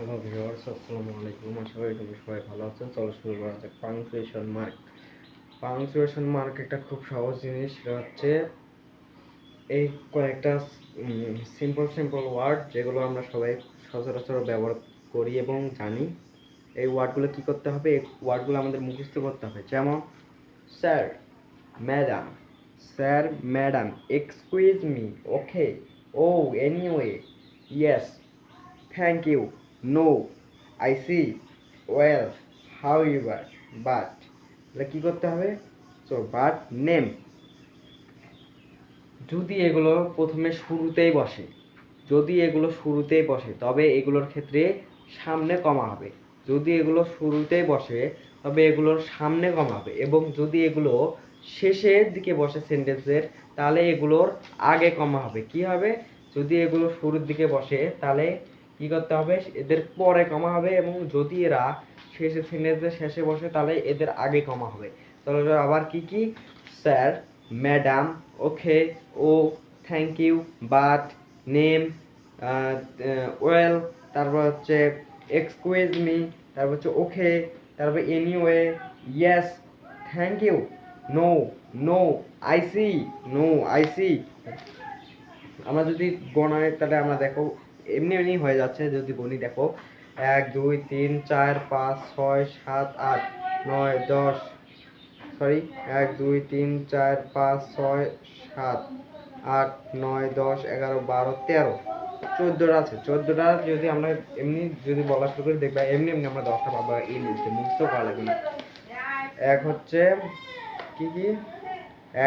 Hello viewers, আসসালামু আলাইকুম। আশা করি তোমরা সবাই ভালো আছো। চলো শুরু করা যাক। Punctuation mark. পাংচুয়েশন মার্ক একটা খুব সহজ জিনিস। সেটা হচ্ছে এই কয়েকটা সিম্পল সিম্পল ওয়ার্ড যেগুলো আমরা সবাই সচরাচর ব্যবহার করি এবং জানি। এই ওয়ার্ডগুলো কি করতে হবে? এই ওয়ার্ডগুলো আমাদের মুখস্থ করতে হবে। যেমন sir, madam, sir, madam, excuse me, okay, oh, anyway, yes, thank you, no, I see, well, however, but তাহলে কি করতে হবে? সো বাট নেম যদি এগুলো প্রথমে শুরুতেই বসে, তবে এগুলোর ক্ষেত্রে সামনে কমা হবে। যদি এগুলো শুরুতেই বসে তবে এগুলোর সামনে কমা হবে, এবং যদি এগুলো শেষের দিকে বসে সেন্টেন্সের তাহলে এগুলোর আগে কমা হবে। কি হবে? যদি এগুলো শুরুর দিকে বসে তাহলে কি করতে হবে? এদের পরে কমা হবে, এবং যদি এরা শেষে সেন্টেন্সের শেষে বসে তাহলে এদের আগে কমা হবে। তাহলে আবার কি কি? Sir, madam, okay, oh, thank you, but, name, well, তারপর হচ্ছে এক্সকিউজ মি, তারপর হচ্ছে ওকে, তারপর anyway, yes, thank you, no, no, I see, no, I see. আমরা যদি গণাই তাহলে আমরা দেখো এমনি এমনি হয়ে যাচ্ছে। যদি গণি দেখো 1 2 3 4 5 6 7 8 9 10, সরি, 1 2 3 4 5 6 7 8 9 10 11 12 13 14টা আছে। 14টা যদি আমরা এমনি যদি বলা শুরু করি দেখবা এমনি এমনি আমরা 10টা পাবো। এই মুক্ত করা লাগবে না। এক হচ্ছে কি কি?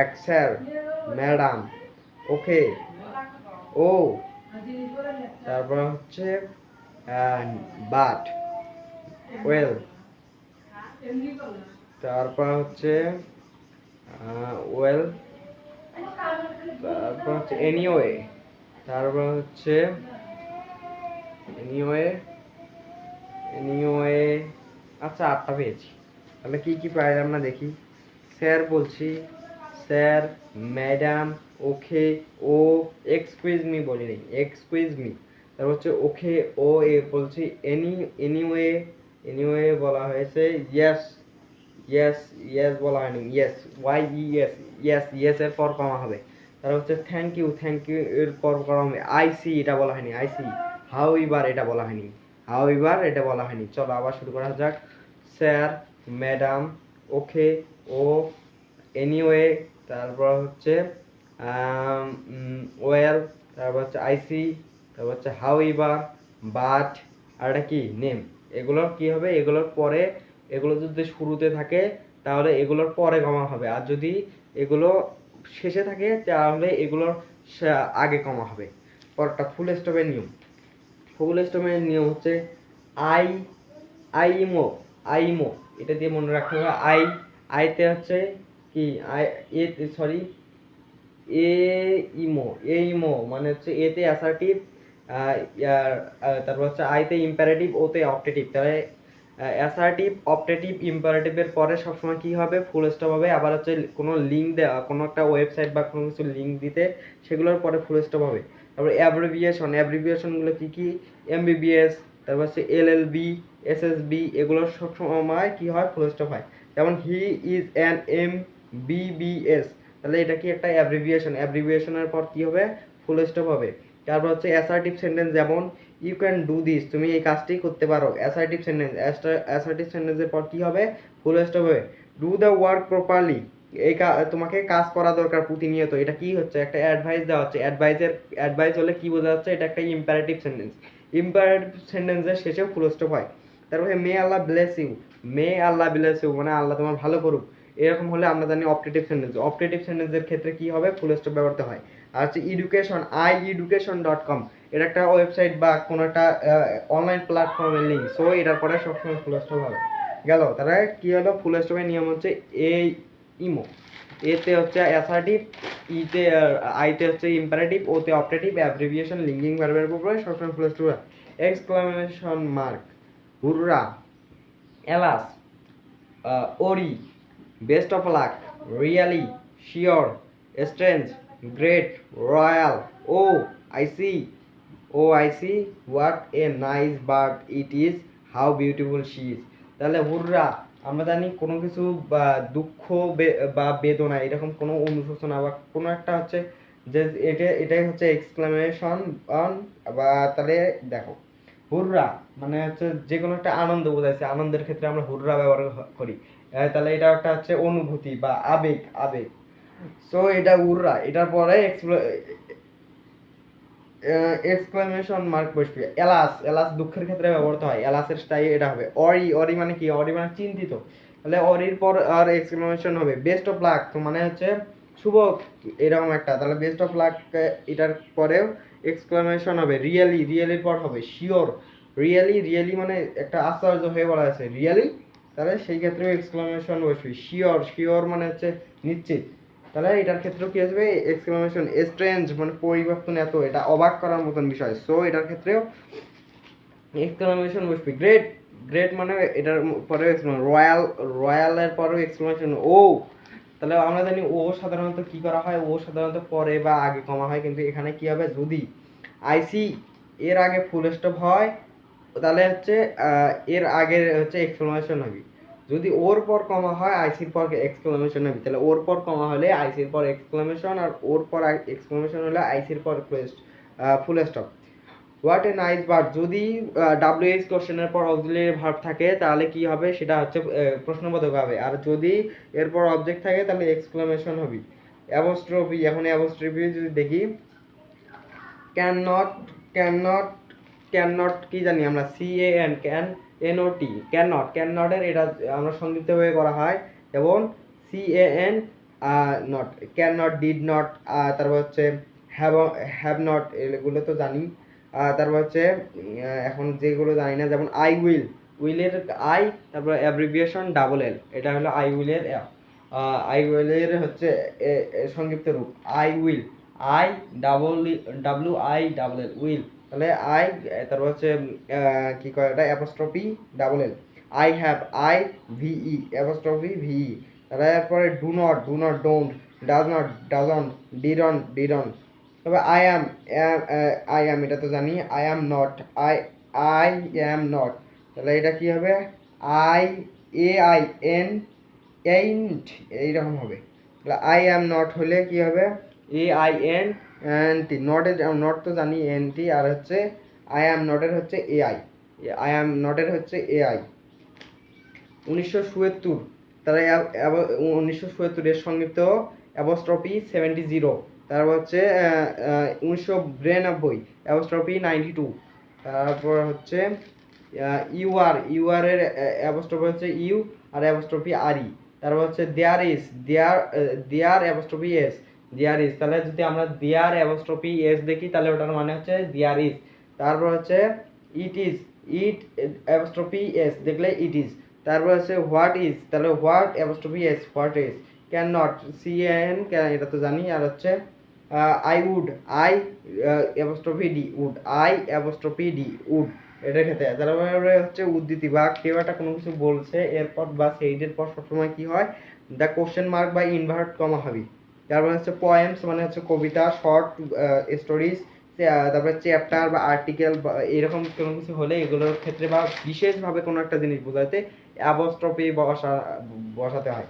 এক স্যার, ম্যাডাম, ওকে, ও, তারপর হচ্ছে বাট, ওয়েল, তারপর হচ্ছে ওয়েল, তারপর হচ্ছে এনিওয়ে, তারপর হচ্ছে এনিওয়ে, এনিওয়ে। আচ্ছা, 8টা পেয়েছি। তাহলে কি কি পাইলাম না দেখি। স্যার বলছি, স্যার, ম্যাডাম, ওকে, ও, এক্সকিউজ মি বলি নেই, এক্সকিউজ মি, তারপর হচ্ছে ওকে, ও, এ বলছি, এনিওয়ে, এনিওয়ে বলা হয়েছে, ইয়েস, ইয়েস, ইয়েস বলা হয়নি, yes, Y E S, yes, yes এর পর কমা হবে। তারপর হচ্ছে থ্যাংক ইউ এর পর কমা হবে। আই সি এটা বলা হয়নি, আই সি। হাউ এভার এটা বলা হয়নি, হাউ এভার এটা বলা হয়নি। চলো আবার শুরু করা যাক। Sir, madam, okay, oh, anyway, তারপর হচ্ছে ওয়েল, তারপর হচ্ছে আইসি, তারপর হচ্ছে হাউ এভার, বাট, আর এটা কি? নেম। এগুলোর কি হবে? এগুলোর পরে, এগুলো যদি শুরুতে থাকে তাহলে এগুলোর পরে কমা হবে, আর যদি এগুলো শেষে থাকে তাহলে এগুলোর আগে কমা হবে। পরটা ফুল স্টপের নিয়ম। ফুল স্টপের নিয়ম হচ্ছে আই, আইমো, আইমো, এটা দিয়ে মনে রাখতে হবে। আইতে হচ্ছে কি? I, A, sorry, A, imo, A imo মানে হচ্ছে এতে অ্যাসার্টিভ, তারপর হচ্ছে আইতে ইম্পারেটিভ, ওতে অপটেটিভ। তাহলে অ্যাসার্টিভ, অপটেটিভ, ইম্পারেটিভের পরে সবসময় কি হবে? ফুল স্টপ হবে। আবার হচ্ছে কোনো লিঙ্ক দেওয়া, কোনো একটা ওয়েবসাইট বা কোনো কিছু লিঙ্ক দিতে সেগুলোর পরে ফুল স্টপ হবে। তারপর অ্যাব্রিভিয়েশন, অ্যাব্রিভিয়েশনগুলো কি কি? এমবিবিএস, তারপর হচ্ছে এলএলবি, এসএসবি, এগুলোর সবসময় কি হয়? ফুল স্টপ হয়। যেমন হি ইজ অ্যান এমবিবিএস, তাহলে এটা কি? একটা অ্যাব্রিভিয়েশন। অ্যাব্রিভিয়েশনের পর কি হবে? ফুল স্টপ হবে। তারপর হচ্ছে অ্যাসার্টিভ সেন্টেন্স, যেমন ইউ ক্যান ডু দিস, তুমি এই কাজটি করতে পারো। অ্যাসার্টিভ সেন্টেন্স, অ্যাসার্টিভ সেন্টেন্সের পর কি হবে? ফুল স্টপ হবে। ডু দ্য ওয়ার্ক প্রপারলি, এই তোমাকে কাজ করা দরকার প্রতিনিয়ত। এটা কি হচ্ছে? একটা অ্যাডভাইস দেওয়া হচ্ছে। অ্যাডভাইস হলে কি বোঝা যাচ্ছে? এটা একটা ইম্পারেটিভ সেন্টেন্স। ইম্পারেটিভ সেন্টেন্সের শেষেও ফুল স্টপ হয়। তারপরে may Allah bless you, may Allah bless you মানে আল্লাহ তোমার ভালো করুক, এরকম হলে আমরা জানি অপটেটিভ সেন্টেন্স। অপটেটিভ সেন্টেন্সের ক্ষেত্রে কি হবে? ফুল স্টপ ব্যবহৃত হয়। আর হচ্ছে এডুকেশন, iEducation.com, এটা একটা ওয়েবসাইট বা কোনো একটা অনলাইন প্ল্যাটফর্মের লিঙ্ক। সো এটার পরে সবসময় ফুল স্টপ হবে। গেল। তাহলে কি হলো? ফুল স্টপের নিয়ম হচ্ছে এ, ইমো, এতে হচ্ছে অ্যাসার্টিভ, ইতে আইতে হচ্ছে ইম্পারেটিভ, ওতে অপটেটিভ, অ্যাব্রিভিয়েশন, লিঙ্কিং ভার্বের উপরে সবসময় full stop. Exclamation mark, hurrah, alas, ওরি, best of luck, really, sure, strange, great, royal, oh, I see, oh I see what a nice bird it is, how beautiful she is. তাহলে hurrah, আমরা জানি কোনো কিছু বা দুঃখ বা বেদনা এরকম কোনো অনুশোচনা বা কোনো একটা হচ্ছে যে এটাই হচ্ছে এক্সক্লামেশন অন। বা তাহলে দেখো, হুররা মানে হচ্ছে যে কোনো একটা আনন্দ বোঝাইছে, আনন্দের ক্ষেত্রে আমরা হুররা ব্যবহার করি। তাহলে এটা একটা হচ্ছে অনুভূতি বা আবেগ, আবেগ। সো এটা হুররা, এটার পরে এক্সক্লামেশন মার্ক বসবে। এলাস, এলাস দুঃখের ক্ষেত্রে ব্যবহৃত হয়, এলাসের স্টাইল এটা হবে। অরি, অরি মানে কি? অরি মানে চিন্তিত। তাহলে অরির পর আর এক্সক্লামেশন হবে। বেস্ট অফ লাক তো মানে হচ্ছে শুভ, এরকম একটা। তাহলে বেস্ট অফ লাক এটার পরেও এক্সক্লামেশন হবে। রিয়েলি, রিয়েলির পর হবে শিওর। রিয়েলি, রিয়েলি মানে একটা আশ্চর্য হয়ে বলা আছে রিয়েলি, তাহলে সেই ক্ষেত্রেও এক্সক্লামেশন বসবে। শিওর, শিওর মানে হচ্ছে নিশ্চিত, তাহলে এটার ক্ষেত্রেও কি আসবে? এক্সক্লামেশন। স্ট্রেঞ্জ মানে পরিবর্তন এত, এটা অবাক করার মতন বিষয়, সো এটার ক্ষেত্রেও এক্সক্লামেশন বসবে। গ্রেট, গ্রেট মানে এটার পরেও এক্সক্লামেশন। রয়্যাল, রয়্যালের পরেও এক্সক্লামেশন। ও, তাহলে আমরা জানি ও সাধারণত কি করা হয়? ও সাধারণত পরে বা আগে কমা হয়, কিন্তু এখানে কি হবে? যদি আইসি এর আগে ফুল স্টপ হয় তাহলে হচ্ছে এর আগে হচ্ছে এক্সক্লামেশন হবে। যদি ওর পর কমা হয় আইসির পর এক্সক্লামেশন হবে, তাহলে ওর পর কমা হলে আইসির পর এক্সক্লামেশন, আর ওর পর এক্সক্লামেশন হলে আইসির পর full stop. What a nice bird, যদি ডাব্লিউএইচ কোশ্চেনের পর অক্সিলিয়ারি ভার্ব থাকে তাহলে কি হবে? সেটা হচ্ছে প্রশ্নবোধক হবে। আর যদি এরপর অবজেক্ট থাকে তাহলে এক্সক্লামেশন হবে। অ্যাপোস্ট্রফি, এখন অ্যাপোস্ট্রফি যদি দেখি, can not, can not, can not কি জানি আমরা? CAN, can, NOT, can not, can নটের এটা আমরা সংক্ষিপ্তভাবে করা হয়, এবং CAN not, can not, did not, তারপর হচ্ছে হ্যাভ, হ্যাভ নট, এগুলো তো জানি। তারপর হচ্ছে এখন যেগুলো জানি না, যেমন আই উইল, উইলের আই, তারপর অ্যাব্রিভিয়েশন ডাবল এল, এটা হলো আই উইলের। আই উইলের হচ্ছে সংক্ষিপ্ত রূপ I will, I WI will. তাহলে আই, তারপর হচ্ছে কি কয় এটা? Apostrophe double L. I have, IVE, apostrophe VE। তাহলে এরপরে do not, do not, don't, does not, doesn't, didn't, didn't. তবে আই অ্যাম, আই অ্যাম এটা তো জানি। I am not, I am not, তাহলে এটা কি হবে? AIN, এইন্ট, এইরকম হবে। তাহলে আই অ্যাম নট হলে কি হবে? AINT। নটের, নট তো জানি NT, আর হচ্ছে আই অ্যাম নটের হচ্ছে AI, আই অ্যাম নটের হচ্ছে AI। 1977, তারা 1977 এর সংক্ষিপ্ত অ্যাপোস্ট্রফি 70। তারপর হচ্ছে 1992 অ্যাপোস্ট্রফি 92। তারপর হচ্ছে ইউআর, ইউআর এর অ্যাপোস্ট্রফি হচ্ছে ইউ, আর অ্যাপোস্ট্রফি RE। তারপর হচ্ছে there is, there, there apostrophe S, there is. তাহলে যদি আমরা দেয়ার অ্যাপোস্ট্রফি এস দেখি তাহলে ওটার মানে হচ্ছে দেয়ার ইজ। তারপর হচ্ছে it is, it apostrophe S দেখলে ইট ইজ। তারপর হচ্ছে হোয়াট ইজ, তাহলে what apostrophe S, what is. Can not, CAN, এটা তো জানি। আর হচ্ছে I would, I apostrophe D, would, I apostrophe D, would, এটার ক্ষেত্রে। তারপরে হচ্ছে উদ্ধৃতি বা কেউ একটা কোনো কিছু বলছে, এরপর বা সেইটের পর সবসময় কি হয়? দ্য কোশ্চেন মার্ক বা ইনভার্ট কমা হবে। তারপর হচ্ছে পোয়েমস মানে হচ্ছে কবিতা, শর্ট স্টোরিজ, তারপরে চ্যাপ্টার বা আর্টিকেল বা এরকম কোনো কিছু হলে এগুলোর ক্ষেত্রে বা বিশেষভাবে কোনো একটা জিনিস বোঝাতে অ্যাপোস্ট্রফি বসাতে হয়।